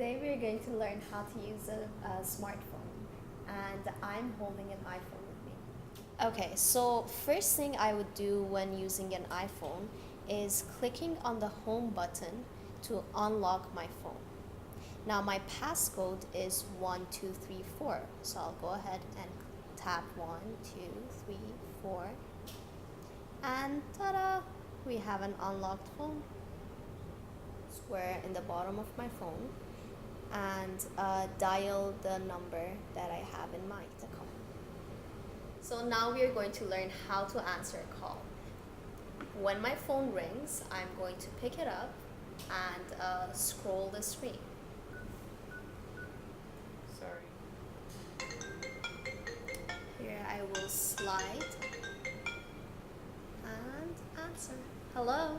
Today we're going to learn how to use a smartphone, and I'm holding an iPhone with me. Okay, so first thing I would do when using an iPhone is clicking on the home button to unlock my phone. Now my passcode is 1234, so I'll go ahead and tap 1234, and ta-da! We have an unlocked phone. Square in the bottom of my phone and dial the number that I have in mind to call. So now we are going to learn how to answer a call. When my phone rings, I'm going to pick it up and scroll the screen. Sorry. Here I will slide and answer. Hello?